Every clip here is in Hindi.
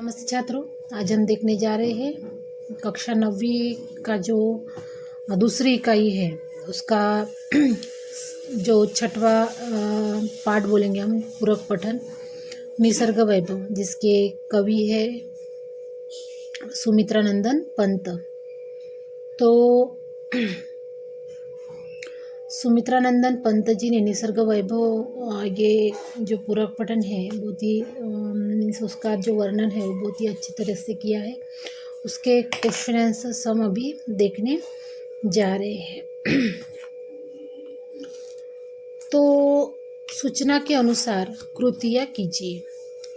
नमस्ते छात्रों, आज हम देखने जा रहे हैं कक्षा 9वीं का जो दूसरी इकाई है उसका जो छठवा पाठ बोलेंगे हम, पूरक पठन निसर्ग वैभव, जिसके कवि है सुमित्रानंदन पंत। तो सुमित्रानंदन पंत जी ने निसर्ग वैभव ये जो पूरक पठन है बहुत ही मीन्स उसका जो वर्णन है वो बहुत ही अच्छी तरह से किया है। उसके क्वेश्चन आंसर्स हम अभी देखने जा रहे हैं। तो सूचना के अनुसार कृतियाँ कीजिए।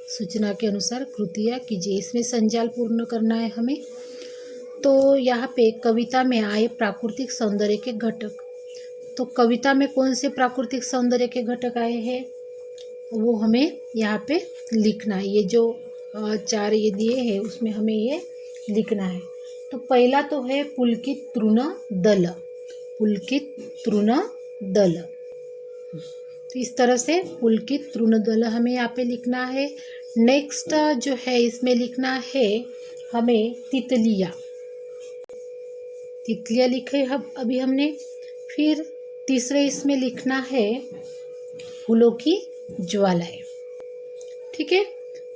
सूचना के अनुसार कृतियाँ कीजिए, इसमें संजाल पूर्ण करना है हमें। तो यहाँ पे कविता में आए प्राकृतिक सौंदर्य के घटक, तो कविता में कौन से प्राकृतिक सौंदर्य के घटक आए हैं वो हमें यहाँ पे लिखना है। ये जो चार ये दिए हैं उसमें हमें ये लिखना है। तो पहला तो है पुलकित तृण दल, पुलकित तृण दल। तो इस तरह से पुलकित तृण दल हमें यहाँ पे लिखना है। नेक्स्ट जो है इसमें लिखना है हमें तितलियाँ, तितलियाँ लिखे अभी हमने। फिर तीसरे इसमें लिखना है फूलों की ज्वालाएं, ठीक है।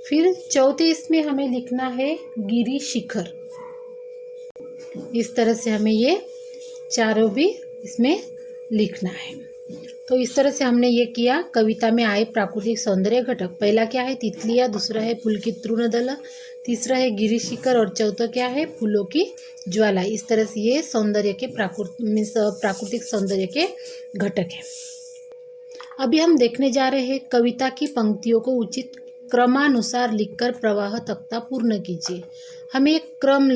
फिर चौथे इसमें हमें लिखना है गिरि शिखर। इस तरह से हमें ये चारों भी इसमें लिखना है। तो इस तरह से हमने ये किया। कविता में आए प्राकृतिक सौंदर्य घटक, पहला क्या है तितलियाँ, दूसरा है पुलकित तृणदल, तीसरा है गिरि शिखर और चौथा क्या है फूलों की ज्वाला। इस तरह से ये सौंदर्य के प्राकृतिक सौंदर्य के घटक है। अभी हम देखने जा रहे हैं कविता की पंक्तियों को उचित क्रमानुसार लिखकर प्रवाह तख्ता पूर्ण कीजिए। हमें एक क्रम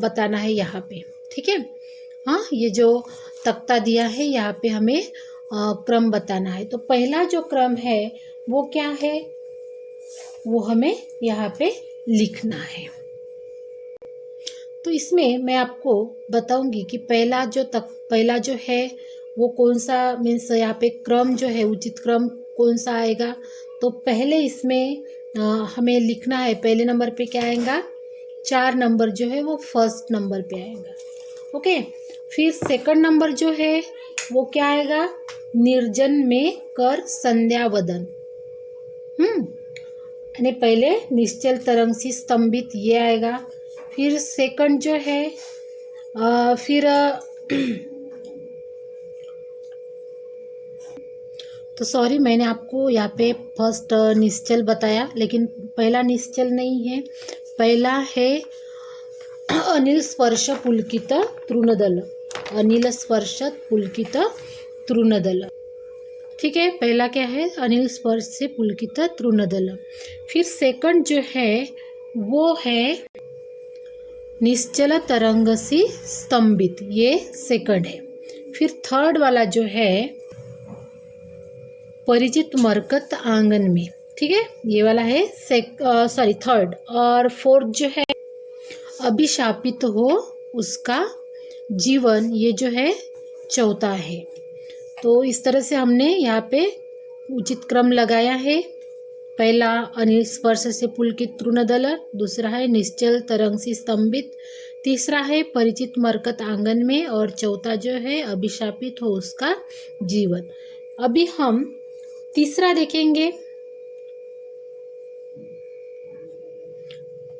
बताना है यहाँ पे, ठीक है। हाँ, ये जो तख्ता दिया है यहाँ पे हमें क्रम बताना है। तो पहला जो क्रम है वो क्या है, वो हमें यहाँ पे लिखना है। तो इसमें मैं आपको बताऊंगी कि पहला जो है वो कौन सा, मीन्स यहाँ पे क्रम जो है उचित क्रम कौन सा आएगा। तो पहले इसमें हमें लिखना है, पहले नंबर पे क्या आएगा, 4 नंबर जो है वो फर्स्ट नंबर पे आएगा, ओके। फिर सेकंड नंबर जो है वो क्या आएगा, निर्जन में कर संध्या वदन। यानी पहले निश्चल तरंग सी स्तंभित ये आएगा। फिर सेकंड जो है फिर तो सॉरी, मैंने आपको यहाँ पे फर्स्ट निश्चल बताया, लेकिन पहला निश्चल नहीं है, पहला है अनिल स्पर्श पुलकित तृणदल, अनिल स्पर्श पुलकित तृणदल, ठीक है। पहला क्या है अनिल स्पर्श से पुलकित तृणदल। फिर सेकंड जो है वो है निश्चल तरंग सी स्तंभित, ये सेकंड है। फिर थर्ड वाला जो है परिचित मरकत आंगन में, ठीक है, ये वाला है थर्ड। और फोर्थ जो है अभिशापित हो उसका जीवन, ये जो है चौथा है। तो इस तरह से हमने यहाँ पे उचित क्रम लगाया है। पहला अनिल स्पर्श से पुलकित तृणदल, दूसरा है निश्चल तरंग से स्तंभित, तीसरा है परिचित मरकत आंगन में और चौथा जो है अभिशापित हो उसका जीवन। अभी हम तीसरा देखेंगे।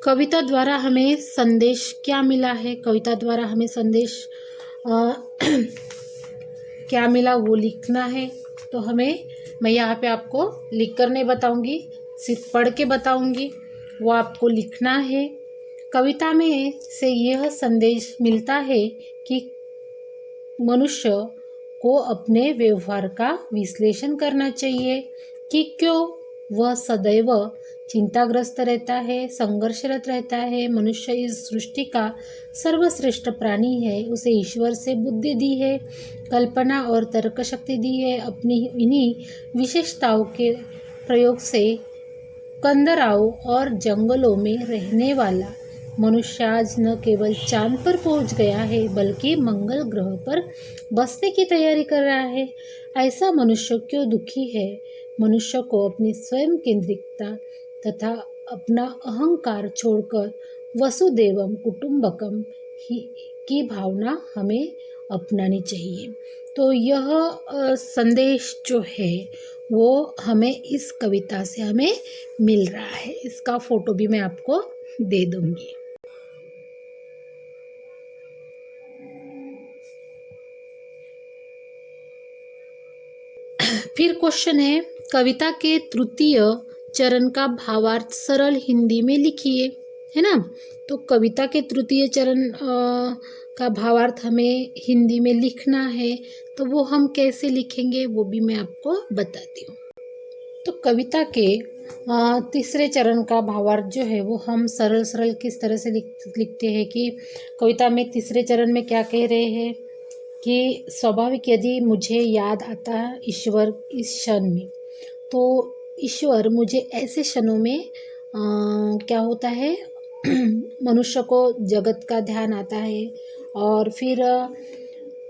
कविता द्वारा हमें संदेश क्या मिला है, कविता द्वारा हमें संदेश क्या मिला वो लिखना है। तो मैं यहाँ पे आपको लिख कर नहीं बताऊंगी, सिर्फ पढ़ के बताऊंगी, वो आपको लिखना है। कविता में से यह संदेश मिलता है कि मनुष्य को अपने व्यवहार का विश्लेषण करना चाहिए कि क्यों वह सदैव चिंताग्रस्त रहता है, संघर्षरत रहता है। मनुष्य इस सृष्टि का सर्वश्रेष्ठ प्राणी है, उसे ईश्वर से बुद्धि दी है, कल्पना और तर्क शक्ति दी है। अपनी इन्हीं विशेषताओं के प्रयोग से कंदराओं और जंगलों में रहने वाला मनुष्य आज न केवल चांद पर पहुंच गया है बल्कि मंगल ग्रह पर बसने की तैयारी कर रहा है। ऐसा मनुष्य क्यों दुखी है? मनुष्य को अपनी स्वयं केंद्रिकता तथा अपना अहंकार छोड़कर वसुदेवम कुटुंबकम की भावना हमें अपनानी चाहिए। तो यह संदेश जो है वो हमें इस कविता से हमें मिल रहा है। इसका फोटो भी मैं आपको दे दूंगी। फिर क्वेश्चन है, कविता के तृतीय चरण का भावार्थ सरल हिंदी में लिखिए, है ना। तो कविता के तृतीय चरण का भावार्थ हमें हिंदी में लिखना है, तो वो हम कैसे लिखेंगे वो भी मैं आपको बताती हूँ। तो कविता के तीसरे चरण का भावार्थ जो है वो हम सरल किस तरह से लिखते हैं कि कविता में तीसरे चरण में क्या कह रहे हैं कि स्वाभाविक यदि मुझे याद आता है ईश्वर इस क्षण में, तो ईश्वर मुझे ऐसे क्षणों में क्या होता है मनुष्य को जगत का ध्यान आता है, और फिर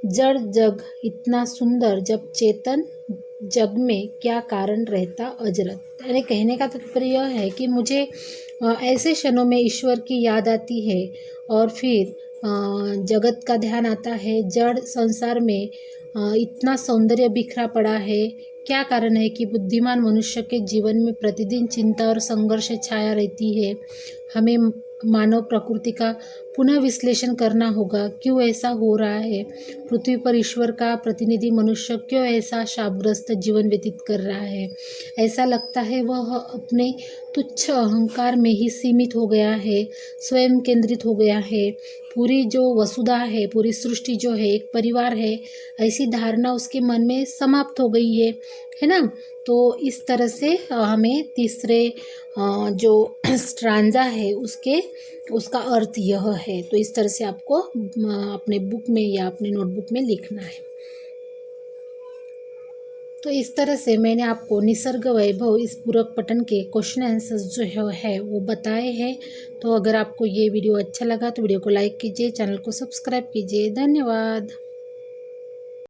जड़ जग इतना सुंदर जब चेतन जग में क्या कारण रहता अजरत। यानी कहने का तात्पर्य यह है कि मुझे ऐसे क्षणों में ईश्वर की याद आती है और फिर जगत का ध्यान आता है, जड़ संसार में इतना सौंदर्य बिखरा पड़ा है, क्या कारण है कि बुद्धिमान मनुष्य के जीवन में प्रतिदिन चिंता और संघर्ष छाया रहती है। हमें मानव प्रकृति का पुनः विश्लेषण करना होगा, क्यों ऐसा हो रहा है, पृथ्वी पर ईश्वर का प्रतिनिधि मनुष्य क्यों ऐसा शापग्रस्त जीवन व्यतीत कर रहा है। ऐसा लगता है वह अपने तुच्छ अहंकार में ही सीमित हो गया है, स्वयं केंद्रित हो गया है। पूरी जो वसुधा है, पूरी सृष्टि जो है एक परिवार है, ऐसी धारणा उसके मन में समाप्त हो गई है ना। तो इस तरह से हमें तीसरे जो स्ट्रांजा है उसका अर्थ यह है। तो इस तरह से आपको अपने बुक में या अपने नोटबुक में लिखना है। तो इस तरह से मैंने आपको निसर्ग वैभव इस पूरक पठन के क्वेश्चन आंसर्स जो है वो बताए हैं। तो अगर आपको ये वीडियो अच्छा लगा तो वीडियो को लाइक कीजिए, चैनल को सब्सक्राइब कीजिए। धन्यवाद।